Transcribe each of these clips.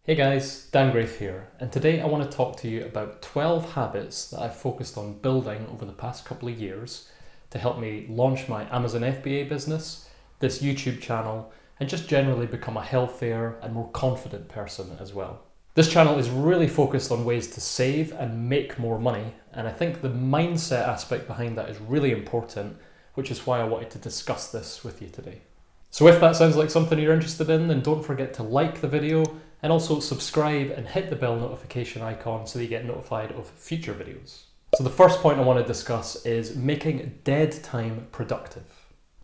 Hey guys, Dan Grafe here, and today I want to talk to you about 12 habits that I've focused on building over the past couple of years to help me launch my Amazon FBA business, this YouTube channel, and just generally become a healthier and more confident person as well. This channel is really focused on ways to save and make more money, and I think the mindset aspect behind that is really important, which is why I wanted to discuss this with you today. So if that sounds like something you're interested in, then don't forget to like the video and also subscribe and hit the bell notification icon so that you get notified of future videos. So the first point I want to discuss is making dead time productive.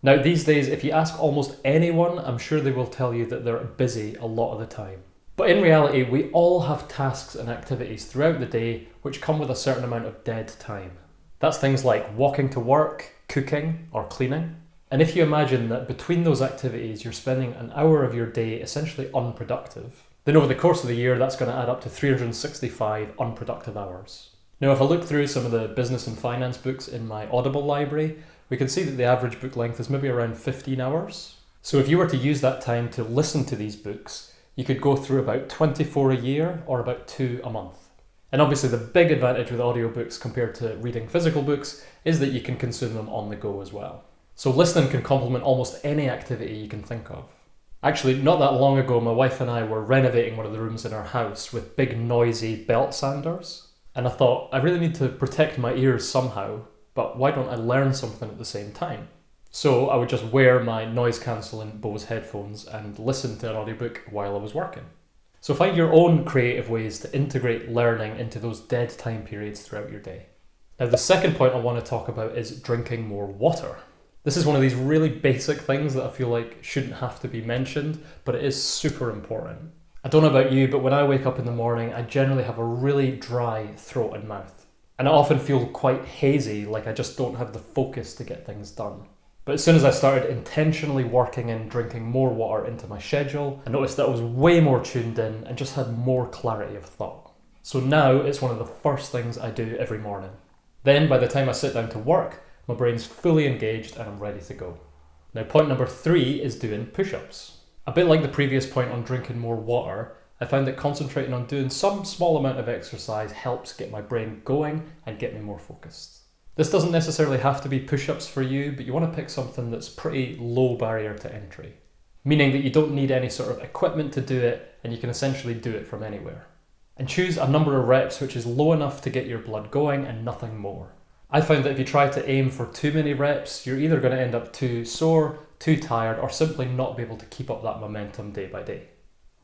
Now these days, if you ask almost anyone, I'm sure they will tell you that they're busy a lot of the time. But in reality, we all have tasks and activities throughout the day which come with a certain amount of dead time. That's things like walking to work, cooking, or cleaning. And if you imagine that between those activities you're spending an hour of your day essentially unproductive, then over the course of the year that's going to add up to 365 unproductive hours. Now if I look through some of the business and finance books in my Audible library, we can see that the average book length is maybe around 15 hours. So if you were to use that time to listen to these books, you could go through about 24 a year or about 2 a month. And obviously the big advantage with audiobooks compared to reading physical books is that you can consume them on the go as well. So listening can complement almost any activity you can think of. Actually, not that long ago, my wife and I were renovating one of the rooms in our house with big noisy belt sanders. And I thought, I really need to protect my ears somehow, but why don't I learn something at the same time? So I would just wear my noise cancelling Bose headphones and listen to an audiobook while I was working. So find your own creative ways to integrate learning into those dead time periods throughout your day. Now the second point I want to talk about is drinking more water. This is one of these really basic things that I feel like shouldn't have to be mentioned, but it is super important. I don't know about you, but when I wake up in the morning, I generally have a really dry throat and mouth. And I often feel quite hazy, like I just don't have the focus to get things done. But as soon as I started intentionally working and drinking more water into my schedule, I noticed that I was way more tuned in and just had more clarity of thought. So now it's one of the first things I do every morning. Then by the time I sit down to work, my brain's fully engaged and I'm ready to go. Now point number 3 is doing push-ups. A bit like the previous point on drinking more water, I found that concentrating on doing some small amount of exercise helps get my brain going and get me more focused. This doesn't necessarily have to be push-ups for you, but you want to pick something that's pretty low barrier to entry. Meaning that you don't need any sort of equipment to do it and you can essentially do it from anywhere. And choose a number of reps which is low enough to get your blood going and nothing more. I found that if you try to aim for too many reps, you're either going to end up too sore, too tired, or simply not be able to keep up that momentum day by day.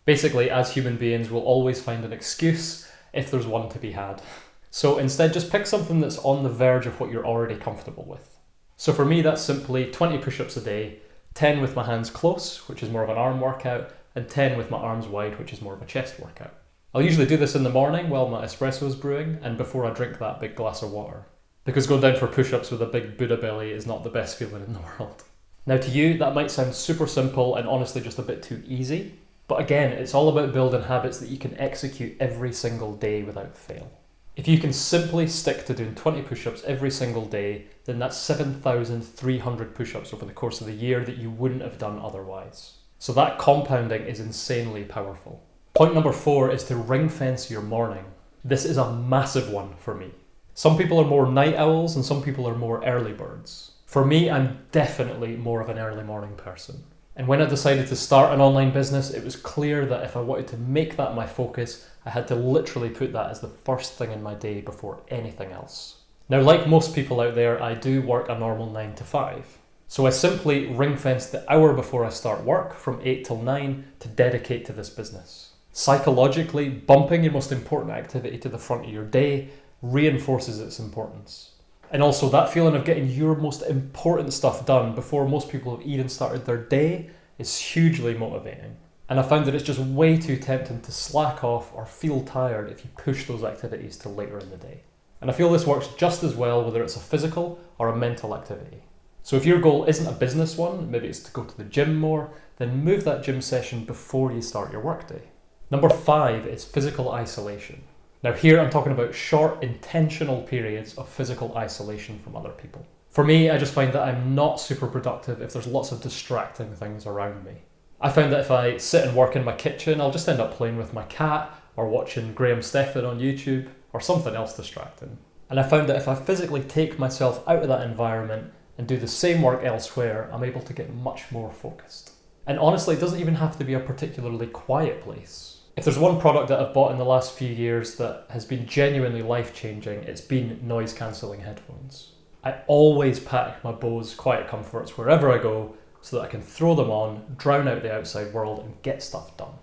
Basically, as human beings, we'll always find an excuse if there's one to be had. So instead, just pick something that's on the verge of what you're already comfortable with. So for me, that's simply 20 push-ups a day, 10 with my hands close, which is more of an arm workout, and 10 with my arms wide, which is more of a chest workout. I'll usually do this in the morning while my espresso is brewing and before I drink that big glass of water. Because going down for push-ups with a big Buddha belly is not the best feeling in the world. Now to you, that might sound super simple and honestly just a bit too easy. But again, it's all about building habits that you can execute every single day without fail. If you can simply stick to doing 20 push-ups every single day, then that's 7,300 push-ups over the course of the year that you wouldn't have done otherwise. So that compounding is insanely powerful. Point number 4 is to ring-fence your morning. This is a massive one for me. Some people are more night owls and some people are more early birds. For me, I'm definitely more of an early morning person. And when I decided to start an online business, it was clear that if I wanted to make that my focus, I had to literally put that as the first thing in my day before anything else. Now, like most people out there, I do work a normal 9 to 5. So I simply ring-fence the hour before I start work from 8 till 9 to dedicate to this business. Psychologically, bumping your most important activity to the front of your day reinforces its importance. And also that feeling of getting your most important stuff done before most people have even started their day is hugely motivating. And I found that it's just way too tempting to slack off or feel tired if you push those activities to later in the day. And I feel this works just as well whether it's a physical or a mental activity. So if your goal isn't a business one, maybe it's to go to the gym more, then move that gym session before you start your workday. Number 5 is physical isolation. Now here I'm talking about short, intentional periods of physical isolation from other people. For me, I just find that I'm not super productive if there's lots of distracting things around me. I found that if I sit and work in my kitchen, I'll just end up playing with my cat or watching Graham Stephan on YouTube or something else distracting. And I found that if I physically take myself out of that environment and do the same work elsewhere, I'm able to get much more focused. And honestly, it doesn't even have to be a particularly quiet place. If there's one product that I've bought in the last few years that has been genuinely life-changing, it's been noise-cancelling headphones. I always pack my Bose Quiet Comforts wherever I go so that I can throw them on, drown out the outside world and get stuff done.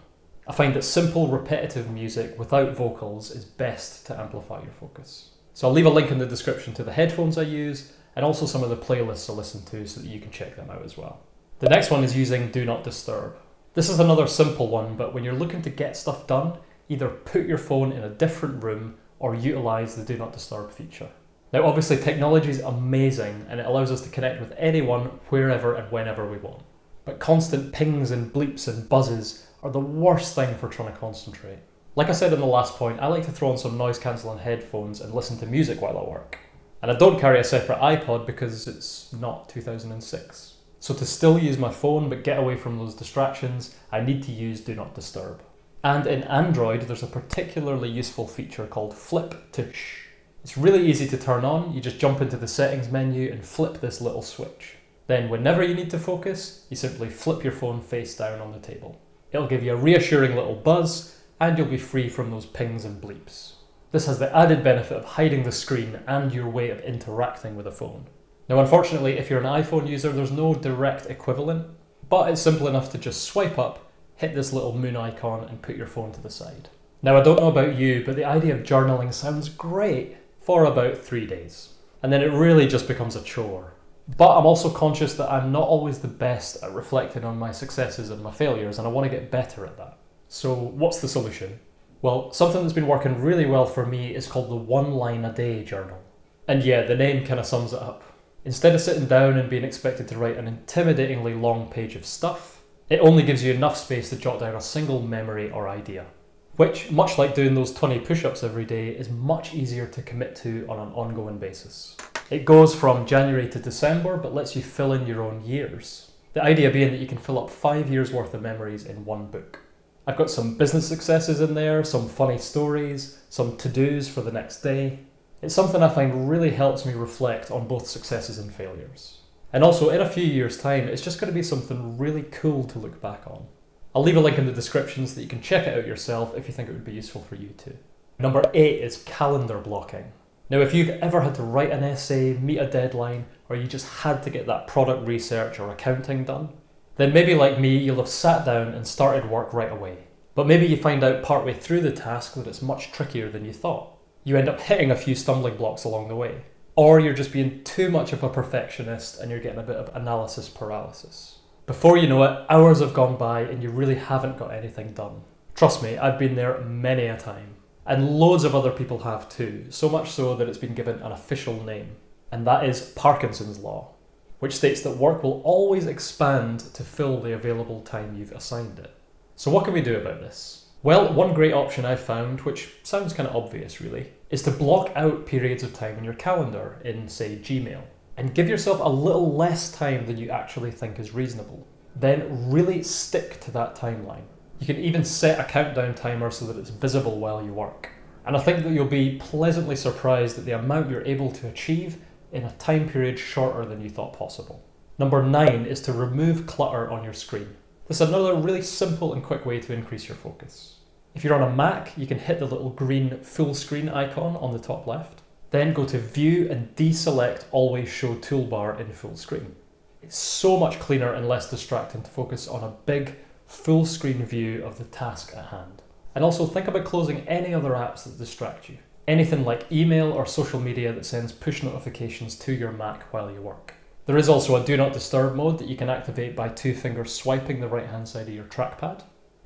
I find that simple, repetitive music without vocals is best to amplify your focus. So I'll leave a link in the description to the headphones I use and also some of the playlists I listen to so that you can check them out as well. The next one is using Do Not Disturb. This is another simple one, but when you're looking to get stuff done, either put your phone in a different room or utilise the Do Not Disturb feature. Now obviously technology is amazing and it allows us to connect with anyone, wherever and whenever we want. But constant pings and bleeps and buzzes are the worst thing for trying to concentrate. Like I said in the last point, I like to throw on some noise cancelling headphones and listen to music while I work. And I don't carry a separate iPod because it's not 2006. So to still use my phone but get away from those distractions, I need to use Do Not Disturb. And in Android, there's a particularly useful feature called Flip Tush. It's really easy to turn on. You just jump into the settings menu and flip this little switch. Then whenever you need to focus, you simply flip your phone face down on the table. It'll give you a reassuring little buzz and you'll be free from those pings and bleeps. This has the added benefit of hiding the screen and your way of interacting with a phone. Now unfortunately, if you're an iPhone user, there's no direct equivalent, but it's simple enough to just swipe up, hit this little moon icon and put your phone to the side. Now I don't know about you, but the idea of journaling sounds great for about 3 days. And then it really just becomes a chore. But I'm also conscious that I'm not always the best at reflecting on my successes and my failures, and I want to get better at that. So what's the solution? Well, something that's been working really well for me is called the 1 line a day journal. And yeah, the name kind of sums it up. Instead of sitting down and being expected to write an intimidatingly long page of stuff, it only gives you enough space to jot down a single memory or idea, which, much like doing those 20 push-ups every day, is much easier to commit to on an ongoing basis. It goes from January to December, but lets you fill in your own years. The idea being that you can fill up 5 years worth of memories in one book. I've got some business successes in there, some funny stories, some to-dos for the next day. It's something I find really helps me reflect on both successes and failures. And also, in a few years' time, it's just going to be something really cool to look back on. I'll leave a link in the description so that you can check it out yourself if you think it would be useful for you too. Number 8 is calendar blocking. Now, if you've ever had to write an essay, meet a deadline, or you just had to get that product research or accounting done, then maybe like me, you'll have sat down and started work right away. But maybe you find out partway through the task that it's much trickier than you thought. You end up hitting a few stumbling blocks along the way. Or you're just being too much of a perfectionist and you're getting a bit of analysis paralysis. Before you know it, hours have gone by and you really haven't got anything done. Trust me, I've been there many a time. And loads of other people have too, so much so that it's been given an official name. And that is Parkinson's Law, which states that work will always expand to fill the available time you've assigned it. So what can we do about this? Well, one great option I've found, which sounds kind of obvious really, is to block out periods of time in your calendar in, say, Gmail, and give yourself a little less time than you actually think is reasonable. Then really stick to that timeline. You can even set a countdown timer so that it's visible while you work. And I think that you'll be pleasantly surprised at the amount you're able to achieve in a time period shorter than you thought possible. Number 9 is to remove clutter on your screen. This is another really simple and quick way to increase your focus. If you're on a Mac, you can hit the little green full screen icon on the top left. Then go to View and deselect Always Show Toolbar in full screen. It's so much cleaner and less distracting to focus on a big, full screen view of the task at hand. And also think about closing any other apps that distract you. Anything like email or social media that sends push notifications to your Mac while you work. There is also a Do Not Disturb mode that you can activate by 2 fingers swiping the right hand side of your trackpad.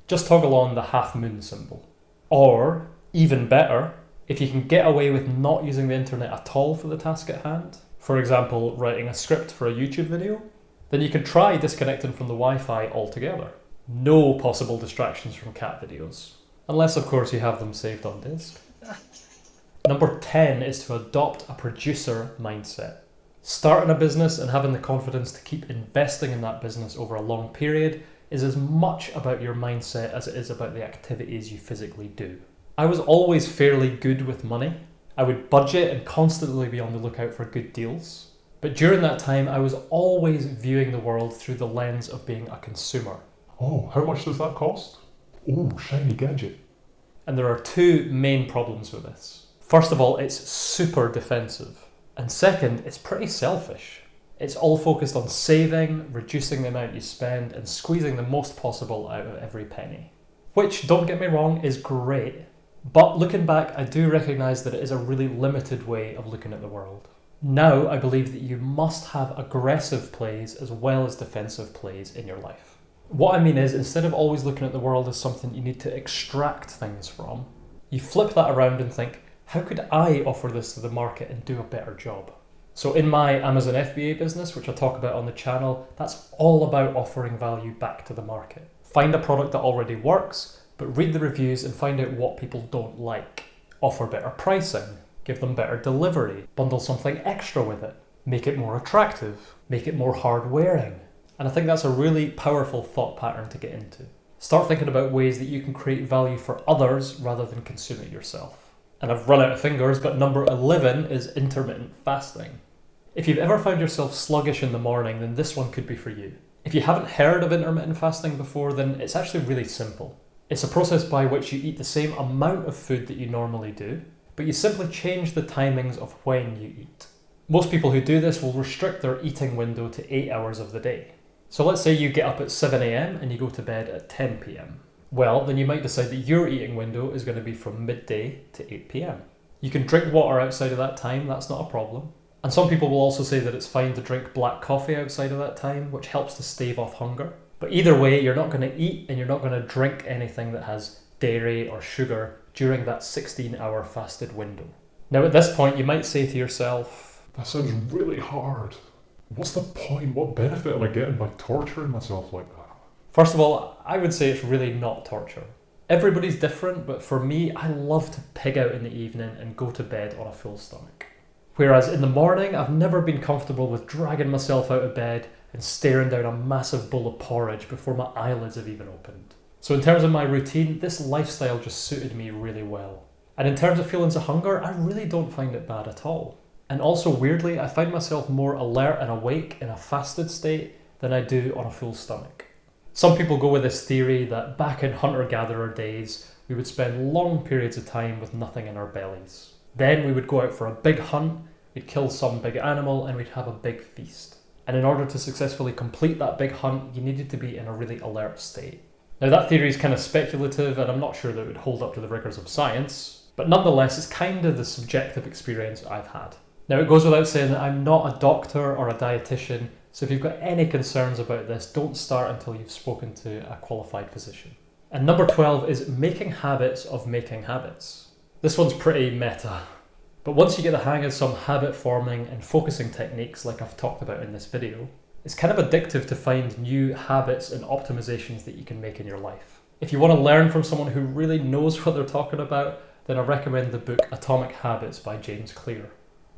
Just toggle on the half moon symbol. Or, even better, if you can get away with not using the internet at all for the task at hand, for example writing a script for a YouTube video, then you can try disconnecting from the Wi-Fi altogether. No possible distractions from cat videos. Unless of course you have them saved on disk. Number 10 is to adopt a producer mindset. Starting a business and having the confidence to keep investing in that business over a long period is as much about your mindset as it is about the activities you physically do. I was always fairly good with money. I would budget and constantly be on the lookout for good deals. But during that time, I was always viewing the world through the lens of being a consumer. Oh, how much does that cost? Oh, shiny gadget. And there are two main problems with this. First of all, it's super defensive. And second, it's pretty selfish. It's all focused on saving, reducing the amount you spend, and squeezing the most possible out of every penny. Which, don't get me wrong, is great. But looking back, I do recognise that it is a really limited way of looking at the world. Now, I believe that you must have aggressive plays as well as defensive plays in your life. What I mean is, instead of always looking at the world as something you need to extract things from, you flip that around and think, how could I offer this to the market and do a better job? So in my Amazon FBA business, which I talk about on the channel, that's all about offering value back to the market. Find a product that already works, but read the reviews and find out what people don't like. Offer better pricing, give them better delivery, bundle something extra with it, make it more attractive, make it more hard wearing. And I think that's a really powerful thought pattern to get into. Start thinking about ways that you can create value for others rather than consume it yourself. And I've run out of fingers, but number 11 is intermittent fasting. If you've ever found yourself sluggish in the morning, then this one could be for you. If you haven't heard of intermittent fasting before, then it's actually really simple. It's a process by which you eat the same amount of food that you normally do, but you simply change the timings of when you eat. Most people who do this will restrict their eating window to 8 hours of the day. So let's say you get up at 7 a.m. and you go to bed at 10 p.m. Well, then you might decide that your eating window is going to be from midday to 8 p.m. You can drink water outside of that time, that's not a problem. And some people will also say that it's fine to drink black coffee outside of that time, which helps to stave off hunger. But either way, you're not going to eat and you're not going to drink anything that has dairy or sugar during that 16-hour fasted window. Now at this point, you might say to yourself, that sounds really hard. What's the point? What benefit am I getting by torturing myself like that? First of all, I would say it's really not torture. Everybody's different, but for me, I love to pig out in the evening and go to bed on a full stomach. Whereas in the morning, I've never been comfortable with dragging myself out of bed and staring down a massive bowl of porridge before my eyelids have even opened. So in terms of my routine, this lifestyle just suited me really well. And in terms of feelings of hunger, I really don't find it bad at all. And also weirdly, I find myself more alert and awake in a fasted state than I do on a full stomach. Some people go with this theory that back in hunter-gatherer days, we would spend long periods of time with nothing in our bellies. Then we would go out for a big hunt, we'd kill some big animal, and we'd have a big feast. And in order to successfully complete that big hunt, you needed to be in a really alert state. Now that theory is kind of speculative, and I'm not sure that it would hold up to the rigors of science, but nonetheless, it's kind of the subjective experience I've had. Now it goes without saying that I'm not a doctor or a dietitian, so if you've got any concerns about this, don't start until you've spoken to a qualified physician. And number 12 is making habits of making habits. This one's pretty meta, but once you get the hang of some habit forming and focusing techniques like I've talked about in this video, it's kind of addictive to find new habits and optimizations that you can make in your life. If you want to learn from someone who really knows what they're talking about, then I recommend the book Atomic Habits by James Clear.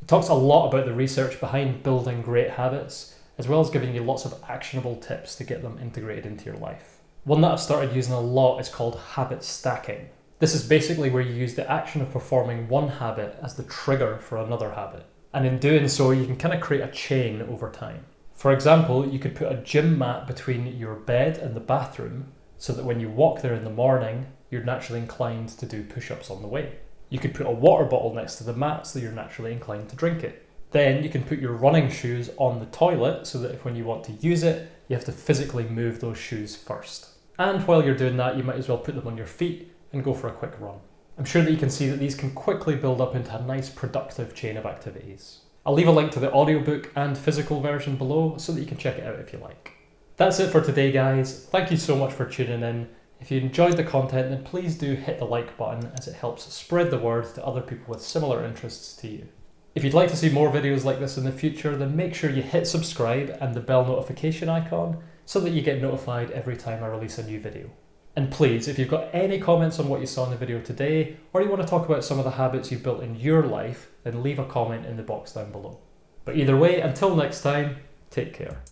It talks a lot about the research behind building great habits, as well as giving you lots of actionable tips to get them integrated into your life. One that I've started using a lot is called habit stacking. This is basically where you use the action of performing one habit as the trigger for another habit. And in doing so, you can kind of create a chain over time. For example, you could put a gym mat between your bed and the bathroom so that when you walk there in the morning, you're naturally inclined to do push-ups on the way. You could put a water bottle next to the mat so you're naturally inclined to drink it. Then you can put your running shoes on the toilet so that if when you want to use it, you have to physically move those shoes first. And while you're doing that, you might as well put them on your feet and go for a quick run. I'm sure that you can see that these can quickly build up into a nice productive chain of activities. I'll leave a link to the audiobook and physical version below so that you can check it out if you like. That's it for today, guys. Thank you so much for tuning in. If you enjoyed the content, then please do hit the like button as it helps spread the word to other people with similar interests to you. If you'd like to see more videos like this in the future, then make sure you hit subscribe and the bell notification icon so that you get notified every time I release a new video. And please, if you've got any comments on what you saw in the video today, or you want to talk about some of the habits you've built in your life, then leave a comment in the box down below. But either way, until next time, take care.